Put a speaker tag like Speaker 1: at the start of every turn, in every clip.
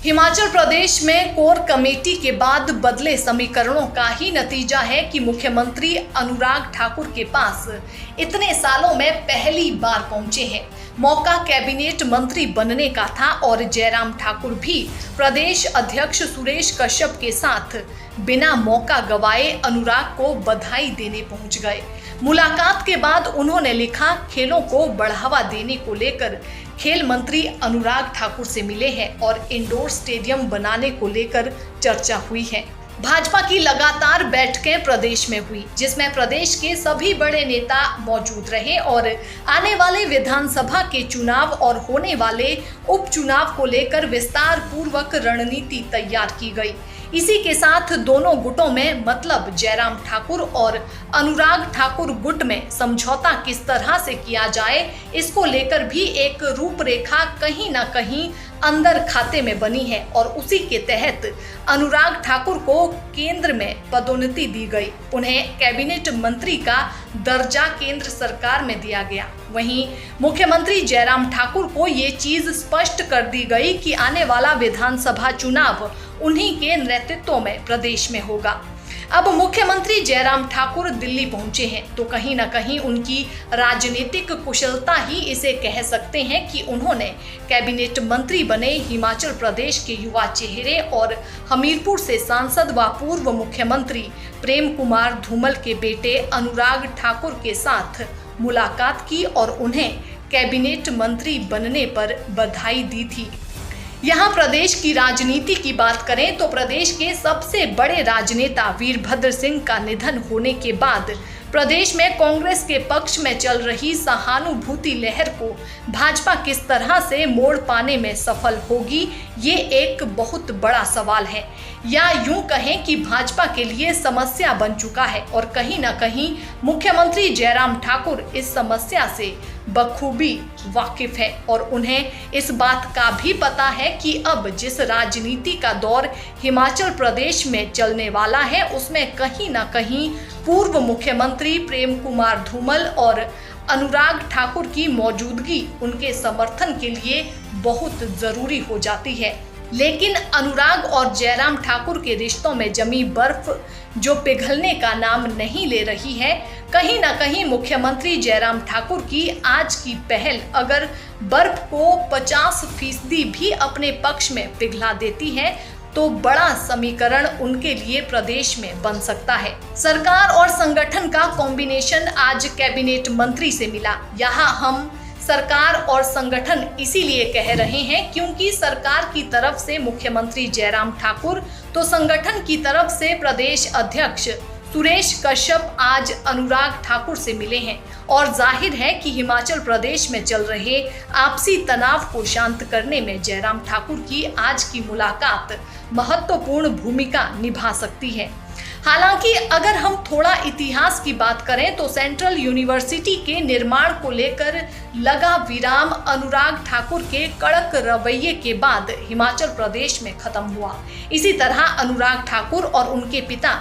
Speaker 1: हिमाचल प्रदेश में core committee के बाद बदले समीकरणों का ही नतीजा है कि मुख्यमंत्री अनुराग ठाकुर के पास इतने सालों में पहली बार पहुंचे हैं। मौका कैबिनेट मंत्री बनने का था और जयराम ठाकुर भी प्रदेश अध्यक्ष सुरेश कश्यप के साथ बिना मौका गवाए अनुराग को बधाई देने पहुंच गए। मुलाकात के बाद उन्होंने लिखा, खेलों को बढ़ावा देने को लेकर खेल मंत्री अनुराग ठाकुर से मिले हैं और इंडोर स्टेडियम बनाने को लेकर चर्चा हुई है। भाजपा की लगातार बैठकें प्रदेश में हुई, जिसमें प्रदेश के सभी बड़े नेता मौजूद रहे और आने वाले विधानसभा के चुनाव और होने वाले उपचुनाव को लेकर विस्तार पूर्वक रणनीति तैयार की गई। इसी के साथ दोनों गुटों में मतलब जयराम ठाकुर और अनुराग ठाकुर गुट में समझौता किस तरह से किया जाए, इसको लेकर भी एक रूपरेखा कहीं ना कहीं अंदर खाते में बनी है और उसी के तहत अनुराग ठाकुर को केंद्र में पदोन्नति दी गई। उन्हें कैबिनेट मंत्री का दर्जा केंद्र सरकार में दिया गया। वहीं मुख्यमंत्री जयराम ठाकुर को ये चीज स्पष्ट कर दी गई कि आने वाला विधानसभा चुनाव उन्हीं के नेतृत्व में प्रदेश में होगा। अब मुख्यमंत्री जयराम ठाकुर दिल्ली पहुंचे हैं तो कहीं ना कहीं उनकी राजनीतिक कुशलता ही इसे कह सकते हैं कि उन्होंने कैबिनेट मंत्री बने हिमाचल प्रदेश के युवा चेहरे और हमीरपुर से सांसद व पूर्व मुख्यमंत्री प्रेम कुमार धूमल के बेटे अनुराग ठाकुर के साथ मुलाकात की और उन्हें कैबिनेट मंत्री बनने पर बधाई दी थी। यहाँ प्रदेश की राजनीति की बात करें तो प्रदेश के सबसे बड़े राजनेता वीरभद्र सिंह का निधन होने के बाद प्रदेश में कांग्रेस के पक्ष में चल रही सहानुभूति लहर को भाजपा किस तरह से मोड़ पाने में सफल होगी, ये एक बहुत बड़ा सवाल है, या यूं कहें कि भाजपा के लिए समस्या बन चुका है और कहीं ना कहीं मुख्यमंत्री जयराम ठाकुर इस समस्या से बखूबी वाकिफ है और उन्हें इस बात का भी पता है कि अब जिस राजनीति का दौर हिमाचल प्रदेश में चलने वाला है उसमें कहीं ना कहीं पूर्व मुख्यमंत्री प्रेम कुमार धूमल और अनुराग ठाकुर की मौजूदगी उनके समर्थन के लिए बहुत जरूरी हो जाती है। लेकिन अनुराग और जयराम ठाकुर के रिश्तों में जमी बर्फ जो पिघलने का नाम नहीं ले रही है, कहीं ना कहीं मुख्यमंत्री जयराम ठाकुर की आज की पहल अगर बर्फ को 50% भी अपने पक्ष में पिघला देती है तो बड़ा समीकरण उनके लिए प्रदेश में बन सकता है। सरकार और संगठन का कॉम्बिनेशन आज कैबिनेट मंत्री से मिला। यहाँ हम सरकार और संगठन इसीलिए कह रहे हैं क्योंकि सरकार की तरफ से मुख्यमंत्री जयराम ठाकुर तो संगठन की तरफ से प्रदेश अध्यक्ष सुरेश कश्यप आज अनुराग ठाकुर से मिले हैं और जाहिर है कि हिमाचल प्रदेश में चल रहे आपसी तनाव को शांत करने में जयराम ठाकुर की आज की मुलाकात महत्वपूर्ण भूमिका निभा सकती है। हालांकि अगर हम थोड़ा इतिहास की बात करें तो सेंट्रल यूनिवर्सिटी के निर्माण को लेकर लगा विराम अनुराग ठाकुर के कड़क रवैये के बाद हिमाचल प्रदेश में खत्म हुआ। इसी तरह अनुराग ठाकुर और उनके पिता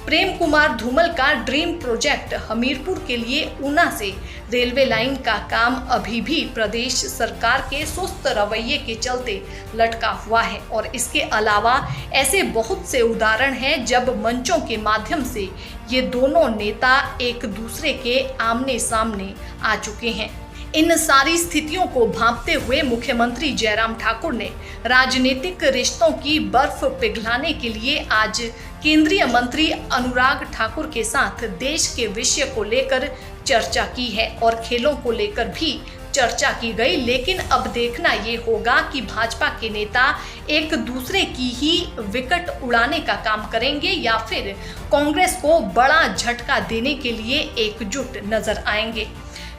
Speaker 1: प्रेम कुमार धूमल का ड्रीम प्रोजेक्ट हमीरपुर के लिए ऊना से रेलवे लाइन का काम अभी भी प्रदेश सरकार के सुस्त रवैये के चलते लटका हुआ है और इसके अलावा ऐसे बहुत से उदाहरण हैं जब मंचों के माध्यम से ये दोनों नेता एक दूसरे के आमने सामने आ चुके हैं। इन सारी स्थितियों को भांपते हुए मुख्यमंत्री जयराम ठाकुर ने राजनीतिक रिश्तों की बर्फ पिघलाने के लिए आज केंद्रीय मंत्री अनुराग ठाकुर के साथ देश के विषय को लेकर चर्चा की है और खेलों को लेकर भी चर्चा की गई। लेकिन अब देखना ये होगा कि भाजपा के नेता एक दूसरे की ही विकेट उड़ाने का काम करेंगे या फिर कांग्रेस को बड़ा झटका देने के लिए एकजुट नजर आएंगे।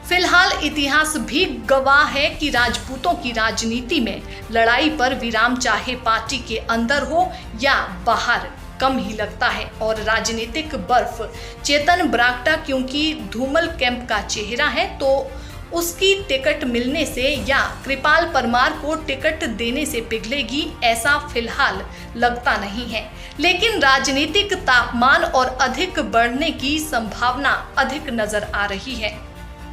Speaker 1: फिलहाल इतिहास भी गवाह है कि राजपूतों की राजनीति में लड़ाई पर विराम चाहे पार्टी के अंदर हो या बाहर कम ही लगता है और राजनीतिक बर्फ चेतन बरागटा क्योंकि धूमल कैंप का चेहरा है तो उसकी टिकट मिलने से या कृपाल परमार को टिकट देने से पिघलेगी, ऐसा फिलहाल लगता नहीं है। लेकिन राजनीतिक तापमान और अधिक बढ़ने की संभावना अधिक नजर आ रही है।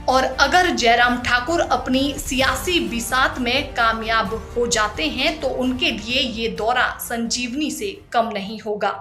Speaker 1: और अगर जयराम ठाकुर अपनी सियासी बिसात में कामयाब हो जाते हैं तो उनके लिए ये दौरा संजीवनी से कम नहीं होगा।